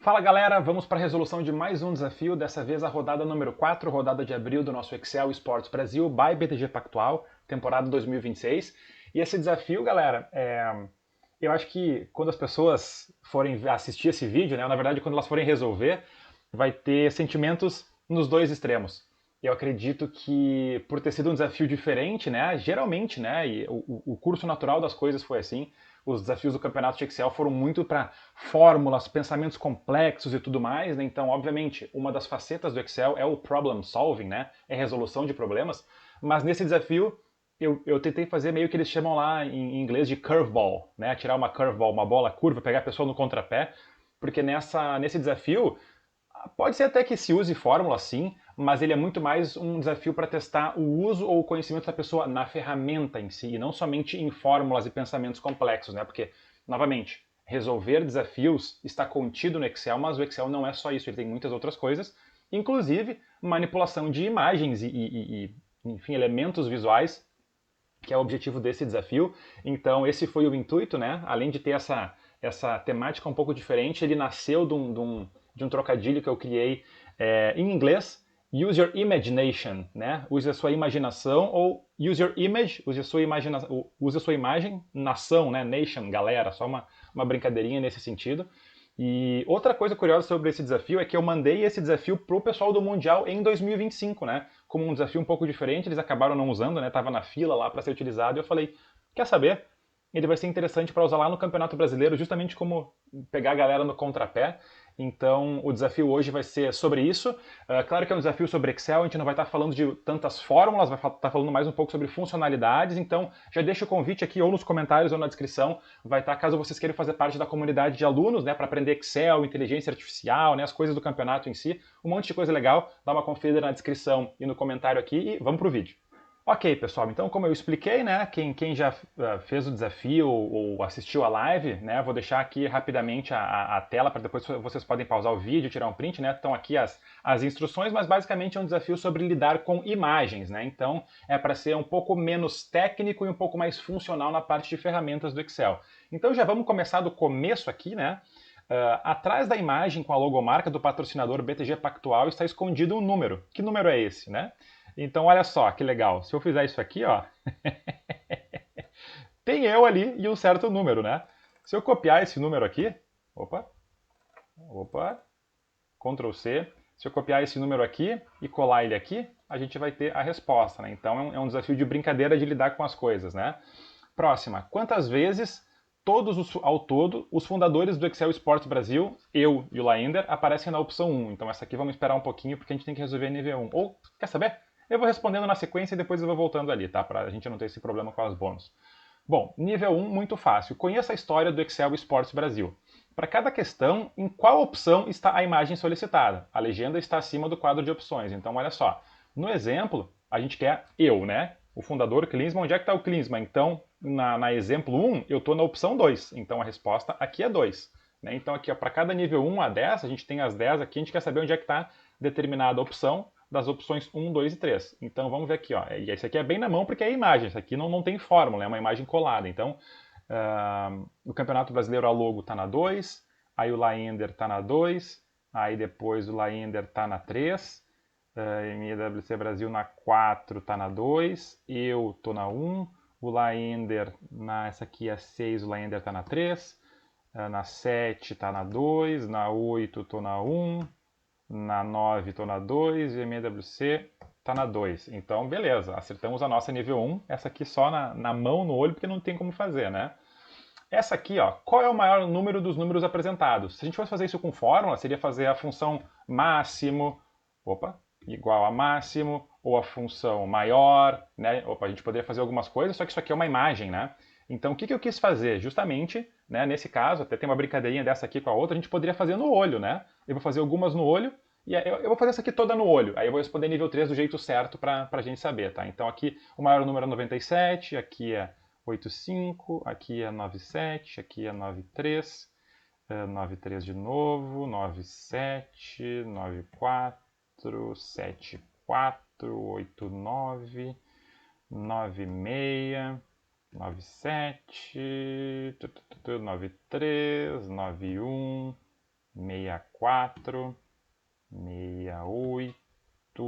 Fala galera, vamos para a resolução de mais um desafio, dessa vez a rodada número 4, rodada de abril do nosso Excel Esportes Brasil by BTG Pactual, temporada 2026. E esse desafio, galera, eu acho que quando as pessoas forem assistir esse vídeo, né, ou na verdade quando elas forem resolver, vai ter sentimentos nos dois extremos. Eu acredito que por ter sido um desafio diferente, né, geralmente, né, e o curso natural das coisas foi assim, os desafios do campeonato de Excel foram muito para fórmulas, pensamentos complexos e tudo mais, né? Então, obviamente, uma das facetas do Excel é o problem solving, né? É resolução de problemas. Mas nesse desafio, eu tentei fazer meio que eles chamam lá em inglês de curveball, né? Tirar uma curveball, uma bola curva, pegar a pessoa no contrapé, porque nesse desafio pode ser até que se use fórmula sim, mas ele é muito mais um desafio para testar o uso ou o conhecimento da pessoa na ferramenta em si, e não somente em fórmulas e pensamentos complexos, né? Porque, novamente, resolver desafios está contido no Excel, mas o Excel não é só isso, ele tem muitas outras coisas, inclusive manipulação de imagens enfim, elementos visuais, que é o objetivo desse desafio. Então, esse foi o intuito, né? Além de ter essa temática um pouco diferente, ele nasceu de um trocadilho que eu criei em inglês, use your imagination, né? Use a sua imaginação, ou use your image, use a sua imagem, nação, né? Nation, galera, só uma brincadeirinha nesse sentido. E outra coisa curiosa sobre esse desafio é que eu mandei esse desafio pro pessoal do Mundial em 2025, né? Como um desafio um pouco diferente, eles acabaram não usando, né? Tava na fila lá para ser utilizado e eu falei, quer saber? Ele vai ser interessante para usar lá no Campeonato Brasileiro, justamente como pegar a galera no contrapé. Então, o desafio hoje vai ser sobre isso. Claro que é um desafio sobre Excel, a gente não vai estar falando de tantas fórmulas, vai estar falando mais um pouco sobre funcionalidades. Então, já deixa o convite aqui, ou nos comentários ou na descrição, vai estar caso vocês queiram fazer parte da comunidade de alunos, né, para aprender Excel, inteligência artificial, né, as coisas do campeonato em si. Um monte de coisa legal. Dá uma conferida na descrição e no comentário aqui e vamos pro vídeo. Ok, pessoal, então como eu expliquei, né, quem já fez o desafio ou assistiu a live, né, vou deixar aqui rapidamente a tela para depois vocês podem pausar o vídeo, tirar um print, né, estão aqui as instruções, mas basicamente é um desafio sobre lidar com imagens, né, então é para ser um pouco menos técnico e um pouco mais funcional na parte de ferramentas do Excel. Então já vamos começar do começo aqui, né, atrás da imagem com a logomarca do patrocinador BTG Pactual está escondido um número. Que número é esse, né? Então, olha só que legal. Se eu fizer isso aqui, ó, tem eu ali e um certo número, né? Se eu copiar esse número aqui, opa, opa, Ctrl C. Se eu copiar esse número aqui e colar ele aqui, a gente vai ter a resposta, né? Então é um desafio de brincadeira de lidar com as coisas, né? Próxima. Quantas vezes ao todo, os fundadores do Excel Esportes Brasil, eu e o Laender, aparecem na opção 1. Então essa aqui vamos esperar um pouquinho porque a gente tem que resolver nível 1. Ou, quer saber? Eu vou respondendo na sequência e depois eu vou voltando ali, tá? Pra gente não ter esse problema com as bônus. Bom, nível 1, muito fácil. Conheça a história do Excel Esportes Brasil. Para cada questão, em qual opção está a imagem solicitada? A legenda está acima do quadro de opções. Então, olha só. No exemplo, a gente quer eu, né? O fundador, Klinsmann. Onde é que está o Klinsmann? Então, na exemplo 1, eu estou na opção 2. Então, a resposta aqui é 2. Né? Então, aqui, para cada nível 1 a 10, a gente tem as 10 aqui, a gente quer saber onde é que está determinada opção das opções 1, 2 e 3. Então vamos ver aqui, ó. E esse aqui é bem na mão porque é imagem, esse aqui não tem fórmula, é uma imagem colada. Então, o Campeonato Brasileiro a logo está na 2, aí o Laender está na 2, aí depois o Laender está na 3, MWC Brasil na 4 está na 2, eu estou na 1, o Laender, essa aqui é 6, o Laender está na 3, na 7 está na 2, na 8 estou na 1, na 9 estou na 2 e a MWC está na 2. Então, beleza, acertamos a nossa nível 1. Essa aqui só na mão, no olho, porque não tem como fazer, né? Essa aqui, ó, qual é o maior número dos números apresentados? Se a gente fosse fazer isso com fórmula, seria fazer a função máximo, igual a máximo, ou a função maior, né? A gente poderia fazer algumas coisas, só que isso aqui é uma imagem, né? Então, o que eu quis fazer? Justamente, né, nesse caso, até tem uma brincadeirinha dessa aqui com a outra, a gente poderia fazer no olho, né? Eu vou fazer algumas no olho, e eu vou fazer essa aqui toda no olho. Aí eu vou responder nível 3 do jeito certo para a gente saber, tá? Então, aqui o maior número é 97, aqui é 85, aqui é 97, aqui é 93, 93 de novo, 97, 94, 74, 89, 96, 97, 93, 91, 64, 68,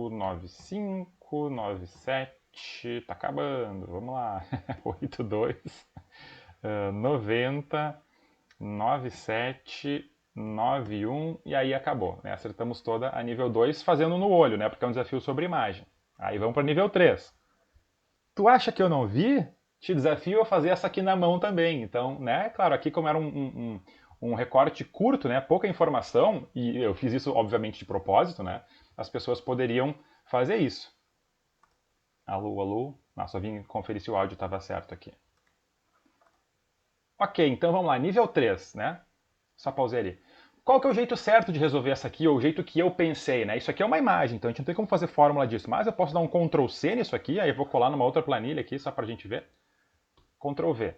95, 97, tá acabando, vamos lá, 82, 90, 97, 91 e aí acabou, né? Acertamos toda a nível 2 fazendo no olho, né? Porque é um desafio sobre imagem. Aí vamos para nível 3. Tu acha que eu não vi? Te desafio a fazer essa aqui na mão também. Então, né? Claro, aqui como era um recorte curto, né? Pouca informação, e eu fiz isso obviamente de propósito, né? As pessoas poderiam fazer isso. Alô, alô? Só vim conferir se o áudio estava certo aqui. Ok, então vamos lá, nível 3, né? Só pausei ali. Qual que é o jeito certo de resolver essa aqui, ou o jeito que eu pensei, né? Isso aqui é uma imagem, então a gente não tem como fazer fórmula disso, mas eu posso dar um Ctrl C nisso aqui, aí eu vou colar numa outra planilha aqui, só pra gente ver. Ctrl V,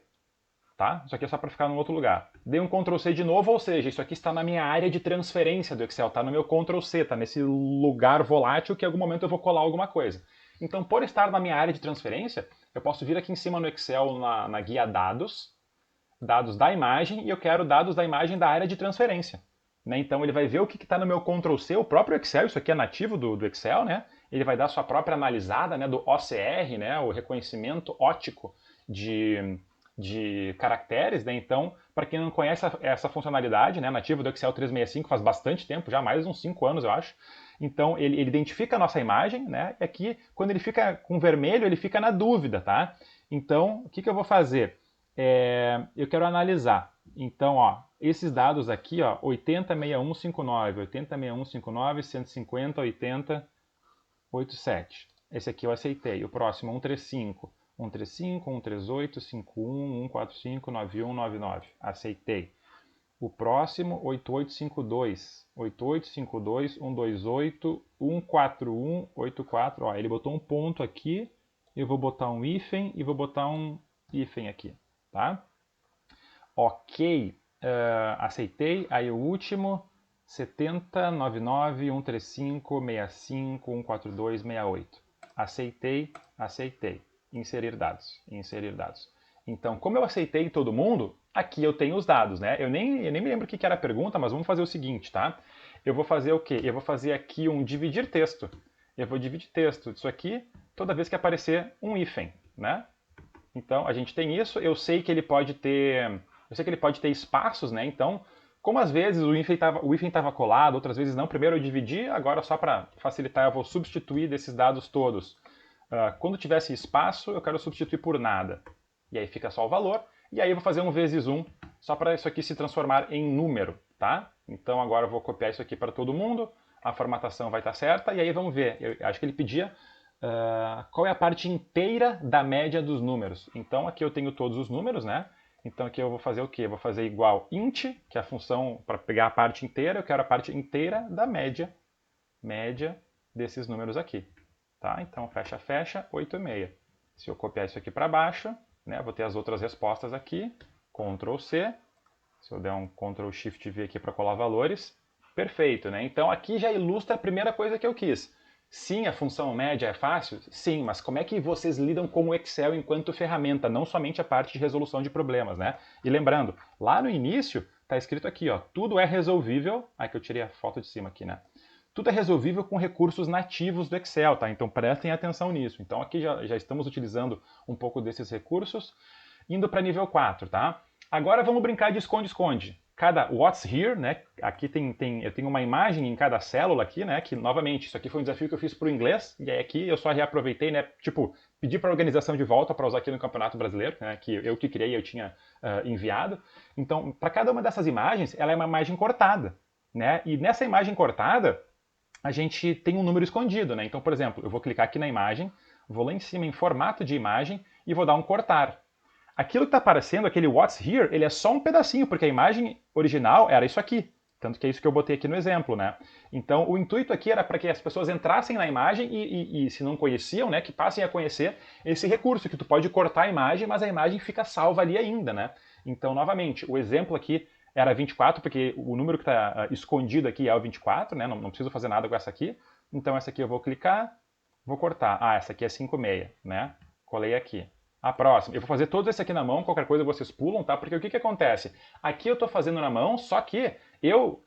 tá? Isso aqui é só para ficar num outro lugar. Dei um Ctrl C de novo, ou seja, isso aqui está na minha área de transferência do Excel, tá no meu Ctrl C, tá nesse lugar volátil que em algum momento eu vou colar alguma coisa. Então, por estar na minha área de transferência, eu posso vir aqui em cima no Excel, na guia dados da imagem, e eu quero dados da imagem da área de transferência. Né? Então ele vai ver o que está no meu Ctrl C, o próprio Excel, isso aqui é nativo do Excel, né? Ele vai dar sua própria analisada, né, do OCR, né, o reconhecimento óptico de caracteres. Né? Então, para quem não conhece essa funcionalidade, né, nativo do Excel 365, faz bastante tempo, já mais de uns 5 anos, eu acho. Então ele identifica a nossa imagem, né? E aqui, quando ele fica com vermelho, ele fica na dúvida, tá? Então, o que eu vou fazer? Eu quero analisar. Então, ó, esses dados aqui, ó, 806159, 806159, 150, 80, 87. Esse aqui eu aceitei. O próximo, 135, 135, 138, 51, 145, 91, 99. Aceitei. O próximo, 8852, 8852, 128, 141, 84. Ó, ele botou um ponto aqui, eu vou botar um hífen e vou botar um hífen aqui. Tá? Ok, aceitei. Aí o último, 70, 99, 135, 65, 142, 68. Aceitei, aceitei. Inserir dados, inserir dados. Então, como eu aceitei todo mundo, aqui eu tenho os dados, né? Eu nem me lembro o que era a pergunta, mas vamos fazer o seguinte, tá? Eu vou fazer o quê? Eu vou fazer aqui um dividir texto. Eu vou dividir texto disso aqui toda vez que aparecer um hífen, né? Então, a gente tem isso. Eu sei que ele pode ter espaços, né? Então, como às vezes o hífen estava colado, outras vezes não, primeiro eu dividi, agora só para facilitar eu vou substituir desses dados todos. Quando tivesse espaço, eu quero substituir por nada. E aí fica só o valor. E aí eu vou fazer um vezes 1, só para isso aqui se transformar em número, tá? Então agora eu vou copiar isso aqui para todo mundo, a formatação vai estar certa, e aí vamos ver. Eu acho que ele pedia qual é a parte inteira da média dos números. Então aqui eu tenho todos os números, né? Então aqui eu vou fazer o quê? Eu vou fazer igual int, que é a função para pegar a parte inteira, eu quero a parte inteira da média desses números aqui. Tá? Então fecha, fecha, 8,6. Se eu copiar isso aqui para baixo, né, vou ter as outras respostas aqui, Ctrl C, se eu der um Ctrl Shift V aqui para colar valores, perfeito, né? Então aqui já ilustra a primeira coisa que eu quis. Sim, a função média é fácil? Sim, mas como é que vocês lidam com o Excel enquanto ferramenta, não somente a parte de resolução de problemas, né? E lembrando, lá no início está escrito aqui, ó, tudo é resolvível, aí que eu tirei a foto de cima aqui, né? Tudo é resolvível com recursos nativos do Excel, tá? Então prestem atenção nisso. Então aqui já estamos utilizando um pouco desses recursos, indo para nível 4, tá? Agora vamos brincar de esconde-esconde. Cada what's here, né? Aqui eu tenho uma imagem em cada célula aqui, né? Que novamente isso aqui foi um desafio que eu fiz para o inglês e aí aqui eu só reaproveitei, né? Tipo pedi para a organização de volta para usar aqui no Campeonato Brasileiro, né? Que eu que criei, eu tinha enviado. Então para cada uma dessas imagens, ela é uma imagem cortada, né? E nessa imagem cortada a gente tem um número escondido, né? Então por exemplo, eu vou clicar aqui na imagem, vou lá em cima em formato de imagem e vou dar um cortar. Aquilo que está aparecendo, aquele what's here, ele é só um pedacinho, porque a imagem original era isso aqui. Tanto que é isso que eu botei aqui no exemplo, né? Então, o intuito aqui era para que as pessoas entrassem na imagem e, se não conheciam, né, que passem a conhecer esse recurso, que tu pode cortar a imagem, mas a imagem fica salva ali ainda, né? Então, novamente, o exemplo aqui era 24, porque o número que está escondido aqui é o 24, né? Não preciso fazer nada com essa aqui. Então, essa aqui eu vou clicar, vou cortar. Ah, essa aqui é 5,6, né? Colei aqui. A próxima. Eu vou fazer todos esse aqui na mão, qualquer coisa vocês pulam, tá? Porque o que acontece? Aqui eu estou fazendo na mão, só que eu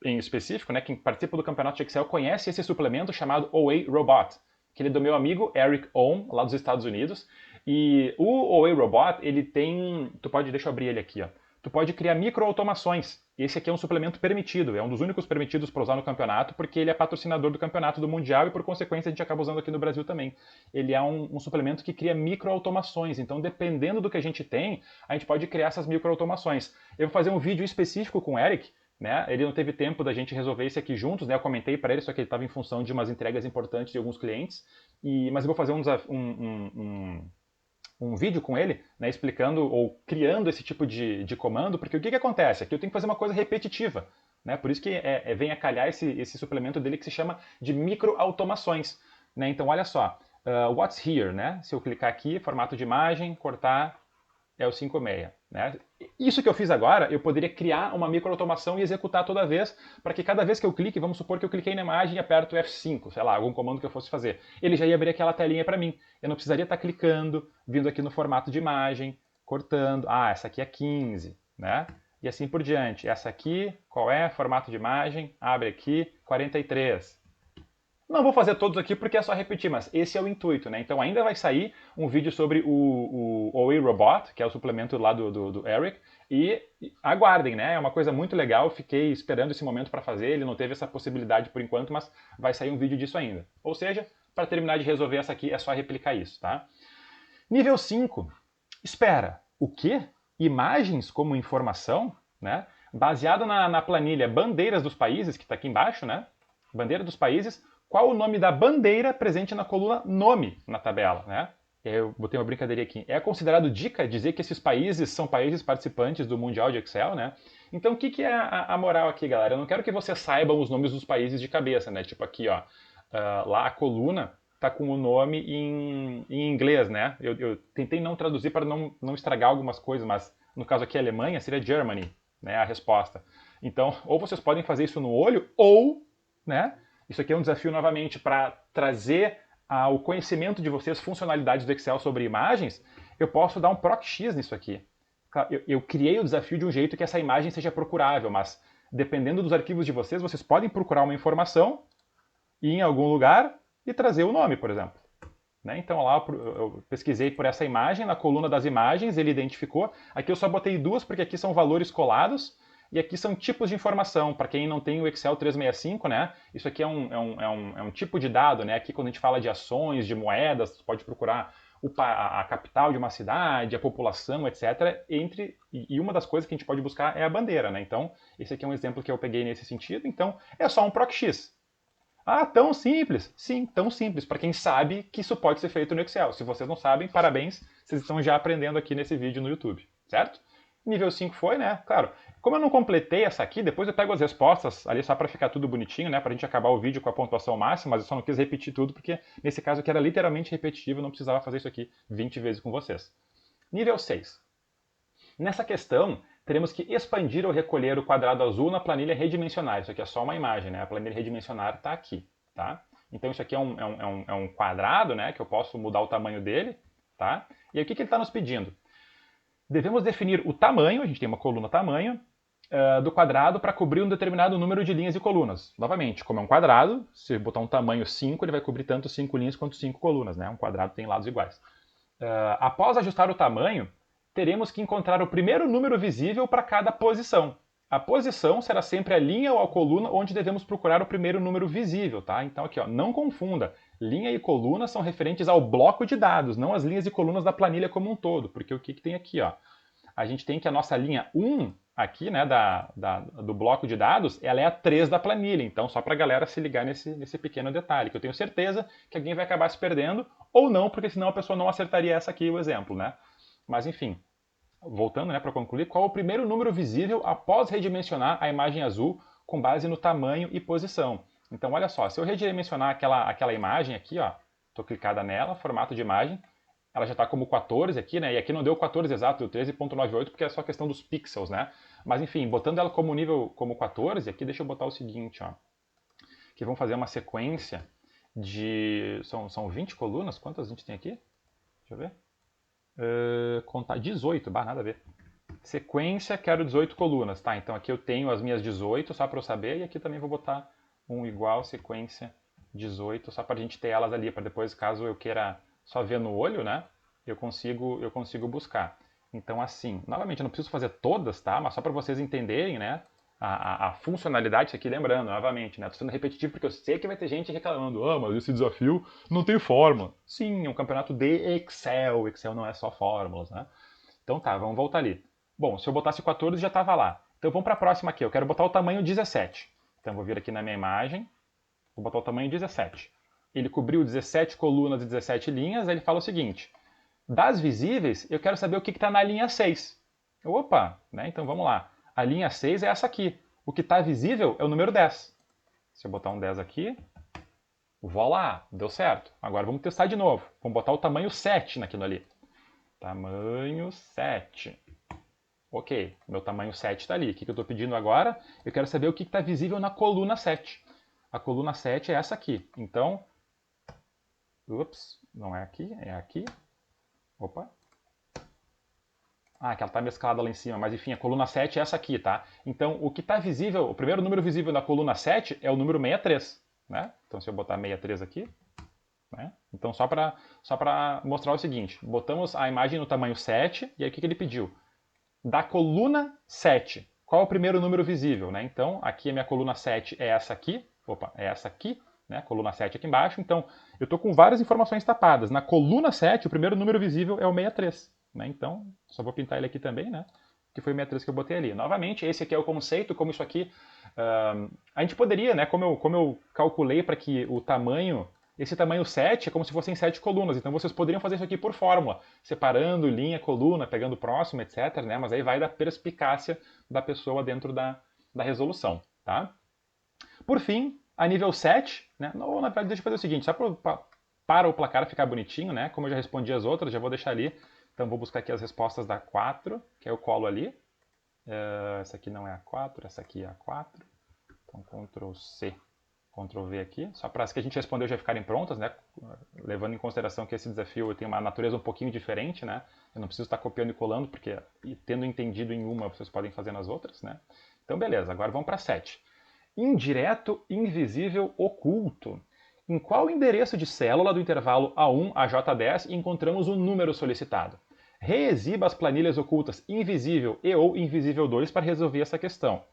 em específico, né, quem participa do campeonato de Excel conhece esse suplemento chamado OA Robot, que ele é do meu amigo Eric Ohm, lá dos Estados Unidos. E o OA Robot, ele tem... deixa eu abrir ele aqui, ó. Tu pode criar micro-automações. Esse aqui é um suplemento permitido, é um dos únicos permitidos para usar no campeonato, porque ele é patrocinador do campeonato do Mundial e, por consequência, a gente acaba usando aqui no Brasil também. Ele é um suplemento que cria micro-automações, então, dependendo do que a gente tem, a gente pode criar essas micro-automações. Eu vou fazer um vídeo específico com o Eric, né? Ele não teve tempo da gente resolver isso aqui juntos, né? Eu comentei para ele, só que ele estava em função de umas entregas importantes de alguns clientes, mas eu vou fazer um vídeo com ele, né, explicando ou criando esse tipo de comando, porque o que acontece? Aqui eu tenho que fazer uma coisa repetitiva, né, por isso que vem a calhar esse suplemento dele que se chama de microautomações. Né, então olha só, what's here, né, se eu clicar aqui, formato de imagem, cortar, é o 56. Né? Isso que eu fiz agora, eu poderia criar uma microautomação e executar toda vez, para que cada vez que eu clique, vamos supor que eu cliquei na imagem e aperto F5, sei lá, algum comando que eu fosse fazer, ele já ia abrir aquela telinha para mim. Eu não precisaria estar clicando, vindo aqui no formato de imagem, cortando, essa aqui é 15, né? E assim por diante. Essa aqui, qual é? Formato de imagem, abre aqui, 43. Não vou fazer todos aqui porque é só repetir, mas esse é o intuito, né? Então ainda vai sair um vídeo sobre o OA Robot, que é o suplemento lá do Eric, e aguardem, né? É uma coisa muito legal, fiquei esperando esse momento para fazer, ele não teve essa possibilidade por enquanto, mas vai sair um vídeo disso ainda. Ou seja, para terminar de resolver essa aqui, é só replicar isso, tá? Nível 5. Espera, o quê? Imagens como informação, né? Baseado na planilha Bandeiras dos Países, que está aqui embaixo, né? Bandeira dos países. Qual o nome da bandeira presente na coluna nome na tabela, né? Eu botei uma brincadeirinha aqui. É considerado dica dizer que esses países são países participantes do Mundial de Excel, né? Então, o que é a moral aqui, galera? Eu não quero que vocês saibam os nomes dos países de cabeça, né? Tipo aqui, ó. Lá a coluna tá com o nome em inglês, né? Eu tentei não traduzir para não estragar algumas coisas, mas no caso aqui, a Alemanha, seria Germany, né? A resposta. Então, ou vocês podem fazer isso no olho, ou, né? Isso aqui é um desafio novamente para trazer ao conhecimento de vocês funcionalidades do Excel sobre imagens. Eu posso dar um proc x nisso aqui. Eu criei o desafio de um jeito que essa imagem seja procurável, mas dependendo dos arquivos de vocês, vocês podem procurar uma informação ir em algum lugar e trazer o nome, por exemplo. Né? Então lá eu pesquisei por essa imagem, na coluna das imagens ele identificou. Aqui eu só botei duas porque aqui são valores colados. E aqui são tipos de informação. Para quem não tem o Excel 365, né? Isso aqui é um tipo de dado, né? Aqui quando a gente fala de ações, de moedas, você pode procurar a capital de uma cidade, a população, etc. E uma das coisas que a gente pode buscar é a bandeira, né? Então, esse aqui é um exemplo que eu peguei nesse sentido. Então, é só um proc-x. Tão simples? Sim, tão simples, para quem sabe que isso pode ser feito no Excel. Se vocês não sabem, parabéns, vocês estão já aprendendo aqui nesse vídeo no YouTube, certo? Nível 5 foi, né? Claro, como eu não completei essa aqui, depois eu pego as respostas ali só para ficar tudo bonitinho, né? Para a gente acabar o vídeo com a pontuação máxima, mas eu só não quis repetir tudo, porque nesse caso aqui era literalmente repetitivo, eu não precisava fazer isso aqui 20 vezes com vocês. Nível 6. Nessa questão, teremos que expandir ou recolher o quadrado azul na planilha redimensionar. Isso aqui é só uma imagem, né? A planilha redimensionar está aqui, tá? Então isso aqui é um quadrado, né? Que eu posso mudar o tamanho dele, tá? E aí o que ele está nos pedindo? Devemos definir o tamanho, a gente tem uma coluna tamanho, do quadrado para cobrir um determinado número de linhas e colunas. Novamente, como é um quadrado, se eu botar um tamanho 5, ele vai cobrir tanto 5 linhas quanto 5 colunas, né? Um quadrado tem lados iguais. Após ajustar o tamanho, teremos que encontrar o primeiro número visível para cada posição. A posição será sempre a linha ou a coluna onde devemos procurar o primeiro número visível, tá? Então aqui, ó, não confunda. Linha e coluna são referentes ao bloco de dados, não as linhas e colunas da planilha como um todo. Porque o que tem aqui, ó? A gente tem que a nossa linha 1 aqui, né, do bloco de dados, ela é a 3 da planilha. Então, só para a galera se ligar nesse pequeno detalhe, que eu tenho certeza que alguém vai acabar se perdendo, ou não, porque senão a pessoa não acertaria essa aqui, o exemplo, né? Mas, enfim, voltando, né, para concluir, qual é o primeiro número visível após redimensionar a imagem azul com base no tamanho e posição? Então, olha só, se eu redimensionar aquela imagem aqui, ó, estou clicada nela, formato de imagem, ela já está como 14 aqui, né? E aqui não deu 14 exato, deu 13.98, porque é só questão dos pixels, né? Mas enfim, botando ela como nível como 14, aqui deixa eu botar o seguinte, ó. Que vamos fazer uma sequência de... São 20 colunas? Quantas a gente tem aqui? Deixa eu ver. Contar 18, nada a ver. Sequência, quero 18 colunas. Tá, então aqui eu tenho as minhas 18, só para eu saber, e aqui também vou botar um igual sequência 18, só para a gente ter elas ali, para depois, caso eu queira só ver no olho, né, eu consigo buscar. Então assim, novamente, eu não preciso fazer todas, tá, mas só para vocês entenderem, né, a funcionalidade disso aqui, lembrando, novamente, né, tô sendo repetitivo porque eu sei que vai ter gente reclamando, mas esse desafio não tem fórmula. Sim, é um campeonato de Excel, Excel não é só fórmulas, né. Então tá, vamos voltar ali. Bom, se eu botasse 14 já estava lá. Então vamos para a próxima aqui. Eu quero botar o tamanho 17. Então vou vir aqui na minha imagem. Vou botar o tamanho 17. Ele cobriu 17 colunas e 17 linhas. Aí ele fala o seguinte. Das visíveis, eu quero saber o que está na linha 6. Opa, né? Então vamos lá. A linha 6 é essa aqui. O que está visível é o número 10. Se eu botar um 10 aqui, voilá, deu certo. Agora vamos testar de novo. Vamos botar o tamanho 7 naquilo ali. Tamanho 7. Ok, meu tamanho 7 está ali. O que eu estou pedindo agora? Eu quero saber o que está visível na coluna 7. A coluna 7 é essa aqui. Então, ups, não é aqui, é aqui. Opa. Ah, que ela está mesclada lá em cima, mas enfim, a coluna 7 é essa aqui, tá? Então, o que está visível, o primeiro número visível na coluna 7 é o número 63, né? Então, se eu botar 63 aqui, né? Então, só para mostrar o seguinte, botamos a imagem no tamanho 7, e aí o que ele pediu? Da coluna 7. Qual é o primeiro número visível? Né? Então, aqui a minha coluna 7 é essa aqui. Opa, é essa aqui. Né? Coluna 7 aqui embaixo. Então, eu estou com várias informações tapadas. Na coluna 7, o primeiro número visível é o 63. Né? Então, só vou pintar ele aqui também, né? Que foi o 63 que eu botei ali. Novamente, esse aqui é o conceito, como isso aqui... a gente poderia, né? Como eu calculei para que o tamanho... Esse tamanho 7 é como se fossem 7 colunas, então vocês poderiam fazer isso aqui por fórmula, separando linha, coluna, pegando próximo, etc. Né? Mas aí vai da perspicácia da pessoa dentro da resolução. Tá? Por fim, a nível 7, né? Ou, na verdade, deixa eu fazer o seguinte, só para o placar ficar bonitinho, né? Como eu já respondi as outras, já vou deixar ali. Então vou buscar aqui as respostas da 4, que eu colo ali. Essa aqui não é a 4, essa aqui é a 4. Então Ctrl C. Ctrl V aqui, só para as que a gente respondeu já ficarem prontas, né? Levando em consideração que esse desafio tem uma natureza um pouquinho diferente, né? Eu não preciso estar copiando e colando, porque tendo entendido em uma, vocês podem fazer nas outras, né? Então, beleza, agora vamos para 7. Indireto, invisível, oculto. Em qual endereço de célula do intervalo A1 a J10 encontramos o número solicitado? Reexiba as planilhas ocultas invisível e ou invisível 2 para resolver essa questão.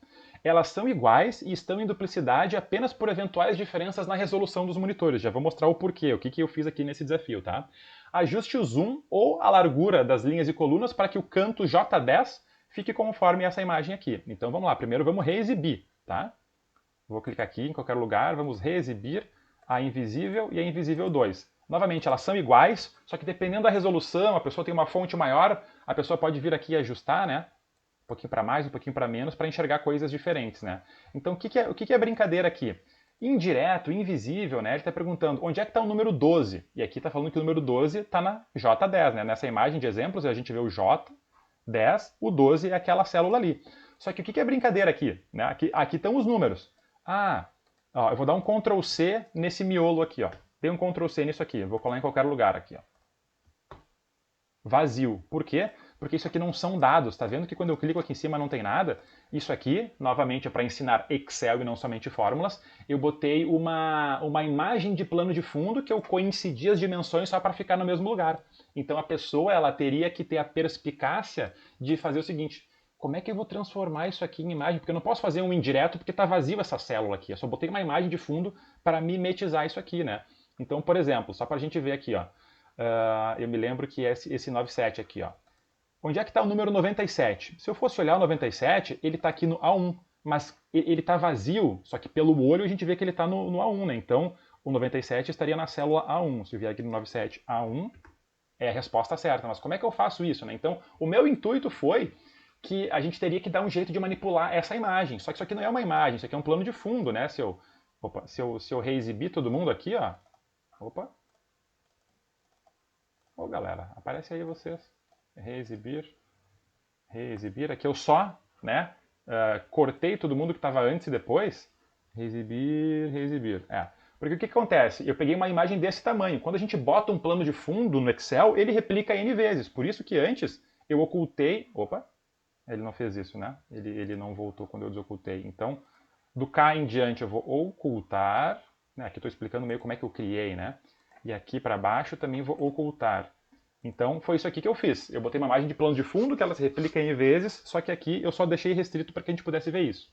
Elas são iguais e estão em duplicidade apenas por eventuais diferenças na resolução dos monitores. Já vou mostrar o porquê, o que eu fiz aqui nesse desafio, tá? Ajuste o zoom ou a largura das linhas e colunas para que o canto J10 fique conforme essa imagem aqui. Então vamos lá, primeiro vamos reexibir, tá? Vou clicar aqui em qualquer lugar, vamos reexibir a invisível e a invisível 2. Novamente, elas são iguais, só que dependendo da resolução, a pessoa tem uma fonte maior, a pessoa pode vir aqui e ajustar, né? Um pouquinho para mais, um pouquinho para menos, para enxergar coisas diferentes, né? Então, o que é brincadeira aqui? Indireto, invisível, né? Ele está perguntando onde é que está o número 12? E aqui está falando que o número 12 está na J10, né? Nessa imagem de exemplos, a gente vê o J10, o 12 é aquela célula ali. Só que o que é brincadeira aqui? Né? Aqui estão os números. Ó, eu vou dar um Ctrl C nesse miolo aqui, ó. Dei um Ctrl C nisso aqui, eu vou colar em qualquer lugar aqui, ó. Vazio. Por quê? Porque isso aqui não são dados. Tá vendo que quando eu clico aqui em cima não tem nada? Isso aqui, novamente, é para ensinar Excel e não somente fórmulas. Eu botei uma imagem de plano de fundo que eu coincidi as dimensões só para ficar no mesmo lugar. Então a pessoa ela teria que ter a perspicácia de fazer o seguinte: como é que eu vou transformar isso aqui em imagem? Porque eu não posso fazer um indireto porque está vazio essa célula aqui. Eu só botei uma imagem de fundo para mimetizar isso aqui, né? Então, por exemplo, só para a gente ver aqui, ó. Eu me lembro que esse 97 aqui, ó. Onde é que está o número 97? Se eu fosse olhar o 97, ele está aqui no A1, mas ele está vazio, só que pelo olho a gente vê que ele está no A1, né? Então, o 97 estaria na célula A1. Se eu vier aqui no 97, A1 é a resposta certa. Mas como é que eu faço isso, né? Então, o meu intuito foi que a gente teria que dar um jeito de manipular essa imagem. Só que isso aqui não é uma imagem, isso aqui é um plano de fundo, né? Se eu reexibir todo mundo aqui, ó. Opa. Ô, galera, aparece aí vocês. Reexibir. Aqui eu só, né, cortei todo mundo que estava antes e depois. Reexibir. Porque o que acontece? Eu peguei uma imagem desse tamanho. Quando a gente bota um plano de fundo no Excel, ele replica N vezes. Por isso que antes eu ocultei... Opa! Ele não fez isso, né? Ele não voltou quando eu desocultei. Então, do K em diante eu vou ocultar. Né? Aqui eu estou explicando meio como é que eu criei, né? E aqui para baixo também vou ocultar. Então, foi isso aqui que eu fiz. Eu botei uma imagem de plano de fundo que ela se replica em vezes, só que aqui eu só deixei restrito para que a gente pudesse ver isso.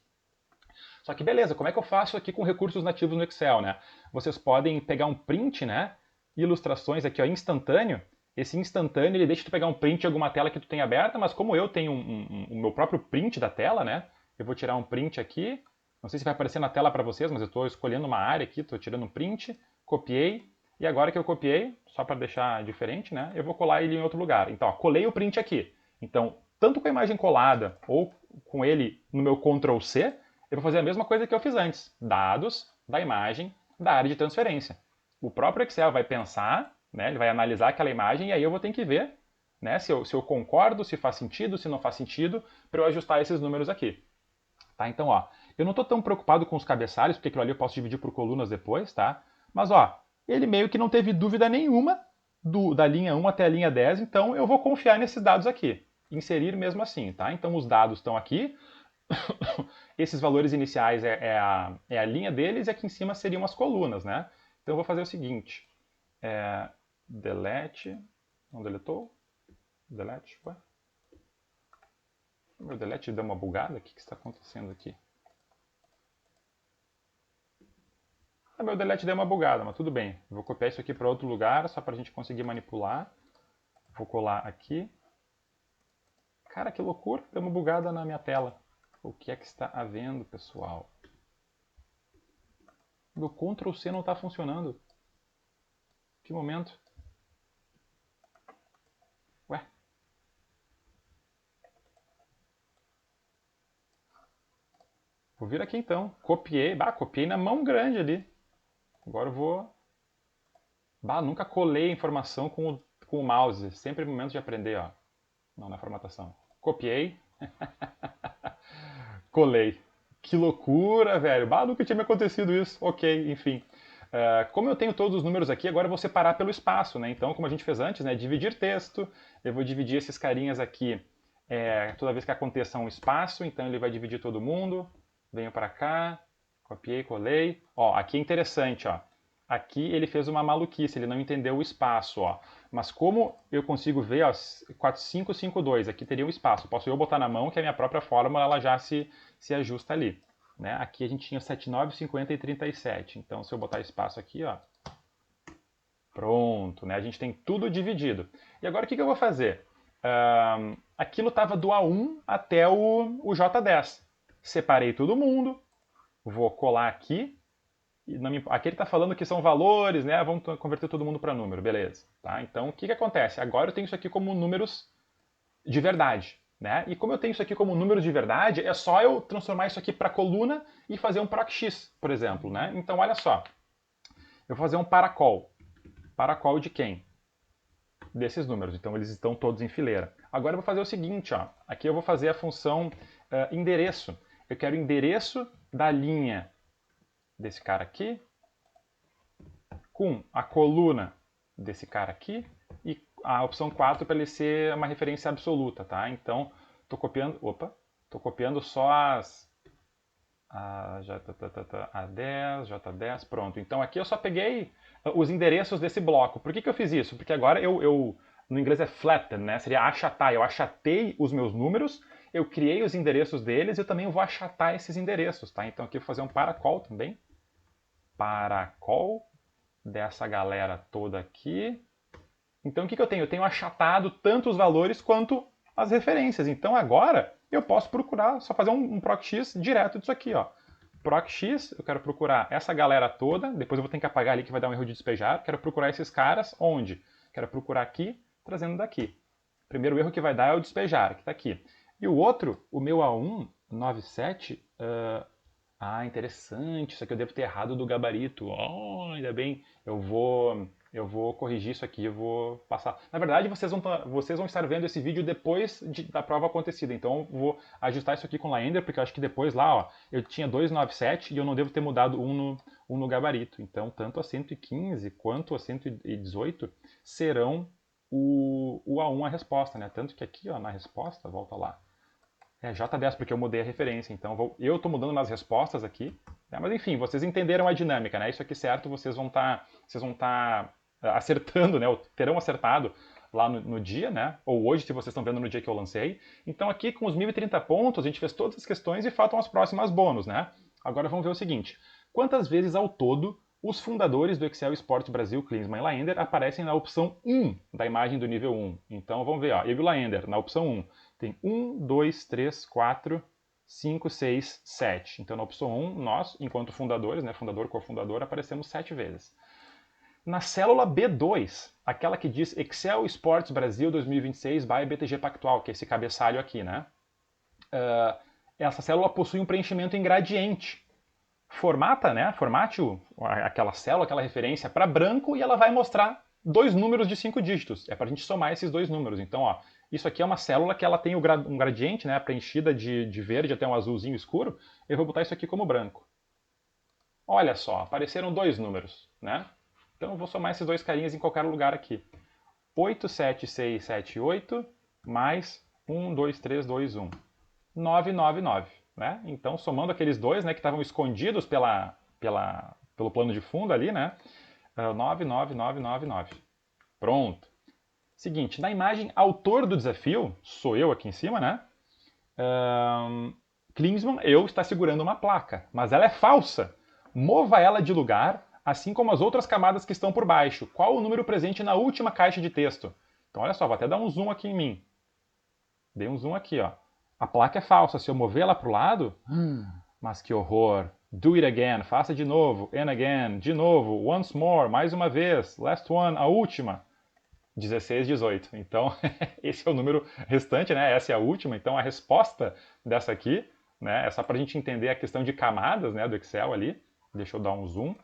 Só que beleza, como é que eu faço aqui com recursos nativos no Excel, né? Vocês podem pegar um print, né? Ilustrações aqui, ó, instantâneo. Esse instantâneo, ele deixa tu pegar um print de alguma tela que tu tem aberta, mas como eu tenho o meu próprio print da tela, né? Eu vou tirar um print aqui. Não sei se vai aparecer na tela para vocês, mas eu estou escolhendo uma área aqui, estou tirando um print, copiei. E agora que eu copiei, só para deixar diferente, né? Eu vou colar ele em outro lugar. Então, ó, colei o print aqui. Então, tanto com a imagem colada ou com ele no meu Ctrl C, eu vou fazer a mesma coisa que eu fiz antes. Dados da imagem da área de transferência. O próprio Excel vai pensar, né, ele vai analisar aquela imagem e aí eu vou ter que ver, né, se eu concordo, se faz sentido, se não faz sentido, para eu ajustar esses números aqui. Tá? Então, ó, eu não estou tão preocupado com os cabeçalhos, porque aquilo ali eu posso dividir por colunas depois, tá? Mas, ó, ele meio que não teve dúvida nenhuma da linha 1 até a linha 10, então eu vou confiar nesses dados aqui. Inserir mesmo assim, tá? Então os dados estão aqui, esses valores iniciais é a linha deles e aqui em cima seriam as colunas, né? Então eu vou fazer o seguinte, delete, não deletou? Delete, ué? Meu delete deu uma bugada? O que está acontecendo aqui? Meu delete deu uma bugada, mas tudo bem. Vou copiar isso aqui para outro lugar, só para a gente conseguir manipular. Vou colar aqui. Cara, que loucura, deu uma bugada na minha tela. O que é que está havendo, pessoal? Meu Ctrl C não está funcionando. Que momento? Ué? Vou vir aqui então. Copiei. Copiei na mão grande ali. Agora eu vou... nunca colei a informação com o mouse. Sempre é momento de aprender, ó. Não, na formatação. Copiei. Colei. Que loucura, velho. Nunca tinha me acontecido isso. Ok, enfim. Como eu tenho todos os números aqui, agora eu vou separar pelo espaço, né? Então, como a gente fez antes, né? Dividir texto. Eu vou dividir esses carinhas aqui toda vez que aconteça um espaço. Então, ele vai dividir todo mundo. Venho para cá. Copiei, colei. Ó, aqui é interessante, ó. Aqui ele fez uma maluquice, ele não entendeu o espaço, ó. Mas como eu consigo ver, ó, 4552, aqui teria um espaço. Posso eu botar na mão que a minha própria fórmula ela já se ajusta ali. Né? Aqui a gente tinha 79, 50 e 37. Então se eu botar espaço aqui, ó, pronto, né? A gente tem tudo dividido. E agora o que eu vou fazer? Aquilo estava do A1 até o J10. Separei todo mundo, vou colar aqui. Aqui ele está falando que são valores, né? Vamos converter todo mundo para número, beleza. Tá? Então, o que acontece? Agora eu tenho isso aqui como números de verdade. Né? E como eu tenho isso aqui como números de verdade, é só eu transformar isso aqui para coluna e fazer um proc_x, por exemplo. Né? Então, olha só. Eu vou fazer um paracol. Paracol de quem? Desses números. Então, eles estão todos em fileira. Agora eu vou fazer o seguinte. Ó. Aqui eu vou fazer a função endereço. Eu quero o endereço da linha desse cara aqui, com a coluna desse cara aqui e a opção 4 para ele ser uma referência absoluta, tá? Então, estou copiando só a A10, J10, pronto. Então aqui eu só peguei os endereços desse bloco. Por que eu fiz isso? Porque agora no inglês é flatten, né? Seria achatar. Eu achatei os meus números, eu criei os endereços deles e eu também vou achatar esses endereços, tá? Então aqui eu vou fazer um paracol também. Paracol dessa galera toda aqui. Então o que eu tenho? Eu tenho achatado tanto os valores quanto as referências. Então agora eu posso procurar, só fazer um proc_x direto disso aqui. Ó. Proc_x, eu quero procurar essa galera toda, depois eu vou ter que apagar ali que vai dar um erro de despejar. Quero procurar esses caras onde? Quero procurar aqui, trazendo daqui. O primeiro erro que vai dar é o despejar, que está aqui. E o outro, o meu A1, 97, interessante, isso aqui eu devo ter errado do gabarito. Oh, ainda bem, eu vou corrigir isso aqui, eu vou passar. Na verdade, vocês vão estar vendo esse vídeo depois da prova acontecida, então eu vou ajustar isso aqui com o Laender, porque eu acho que depois lá, ó, eu tinha 297 e eu não devo ter mudado um no gabarito. Então, tanto a 115 quanto a 118 serão o A1 a resposta, né? Tanto que aqui, ó, na resposta, volta lá, É J10 porque eu mudei a referência, então eu estou mudando nas respostas aqui, né? Mas enfim, vocês entenderam a dinâmica, né? Isso aqui certo, vocês vão estar acertando, né? Ou terão acertado lá no dia, né? Ou hoje, se vocês estão vendo no dia que eu lancei. Então aqui com os 1030 pontos, a gente fez todas as questões e faltam as próximas bônus, né? Agora vamos ver o seguinte, quantas vezes ao todo os fundadores do Excel Esportes Brasil, Klinsmann e Laender, aparecem na opção 1 da imagem do nível 1. Então vamos ver, ó, eu e o Laender, na opção 1. Tem 1, 2, 3, 4, 5, 6, 7. Então na opção 1, nós, enquanto fundadores, né, fundador, cofundador, aparecemos 7 vezes. Na célula B2, aquela que diz Excel Esportes Brasil 2026 by BTG Pactual, que é esse cabeçalho aqui, né? Essa célula possui um preenchimento em gradiente. Formate aquela célula, aquela referência para branco e ela vai mostrar dois números de 5 dígitos. É para a gente somar esses dois números. Então, ó, isso aqui é uma célula que ela tem um gradiente, né, preenchida de verde até um azulzinho escuro. Eu vou botar isso aqui como branco. Olha só, apareceram dois números, né? Então eu vou somar esses dois carinhas em qualquer lugar aqui. 8, 7, 6, 7, 8, mais 1, 2, 3, 2, 1. 9, 9, 9. Né? Então, somando aqueles dois, né, que estavam escondidos pelo plano de fundo ali, né? 9, 9, 9, 9, 9. Pronto. Seguinte, na imagem, autor do desafio, sou eu aqui em cima, né? Klinsmann, está segurando uma placa, mas ela é falsa. Mova ela de lugar, assim como as outras camadas que estão por baixo. Qual o número presente na última caixa de texto? Então, olha só, vou até dar um zoom aqui em mim. Dei um zoom aqui, ó. A placa é falsa, se eu mover ela para o lado, mas que horror. Do it again, faça de novo, and again, de novo, once more, mais uma vez, last one, a última. 16, 18. Então, esse é o número restante, né? Essa é a última. Então, a resposta dessa aqui, né? É só para a gente entender a questão de camadas, né, do Excel ali. Deixa eu dar um zoom.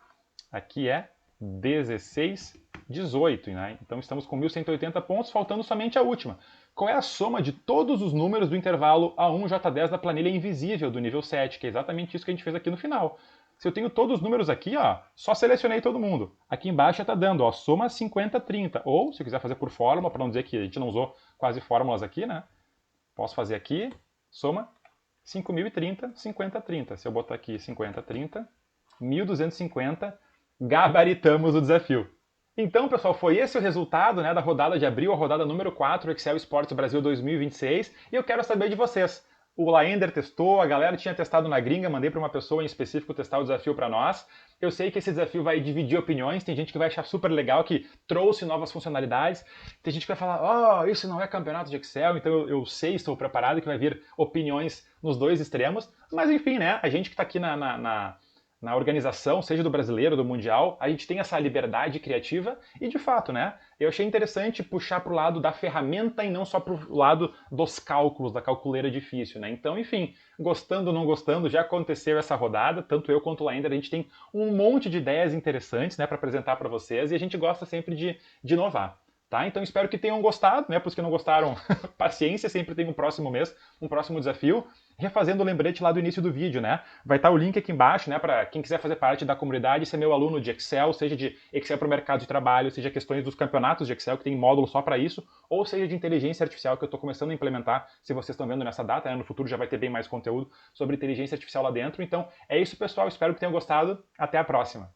Aqui é 16, 18, né? Então, estamos com 1.180 pontos, faltando somente a última. Qual é a soma de todos os números do intervalo A1J10 da planilha invisível do nível 7, que é exatamente isso que a gente fez aqui no final. Se eu tenho todos os números aqui, ó, só selecionei todo mundo. Aqui embaixo está dando, ó, soma 50, 30. Ou, se eu quiser fazer por fórmula, para não dizer que a gente não usou quase fórmulas aqui, né? Posso fazer aqui, soma 5.030, 50, 30. Se eu botar aqui 50, 30, 1.250, gabaritamos o desafio. Então, pessoal, foi esse o resultado, né, da rodada de abril, a rodada número 4, Excel Esportes Brasil 2026, e eu quero saber de vocês. O Laender testou, a galera tinha testado na gringa, mandei para uma pessoa em específico testar o desafio para nós. Eu sei que esse desafio vai dividir opiniões, tem gente que vai achar super legal, que trouxe novas funcionalidades, tem gente que vai falar, isso não é campeonato de Excel, então eu sei, estou preparado, que vai vir opiniões nos dois extremos, mas enfim, né, a gente que está aqui na organização, seja do brasileiro, do mundial, a gente tem essa liberdade criativa e, de fato, né, eu achei interessante puxar para o lado da ferramenta e não só para o lado dos cálculos, da calculeira difícil, né? Então, enfim, gostando ou não gostando, já aconteceu essa rodada, tanto eu quanto o Laender, a gente tem um monte de ideias interessantes, né, para apresentar para vocês e a gente gosta sempre de inovar. Tá? Então espero que tenham gostado, né? Para os que não gostaram, paciência, sempre tem um próximo mês, um próximo desafio. Refazendo o lembrete lá do início do vídeo, né? Vai estar o link aqui embaixo, né? Para quem quiser fazer parte da comunidade, ser meu aluno de Excel, seja de Excel para o mercado de trabalho, seja questões dos campeonatos de Excel, que tem módulo só para isso, ou seja de inteligência artificial, que eu estou começando a implementar, se vocês estão vendo nessa data, né? No futuro já vai ter bem mais conteúdo sobre inteligência artificial lá dentro. Então é isso, pessoal. Espero que tenham gostado. Até a próxima.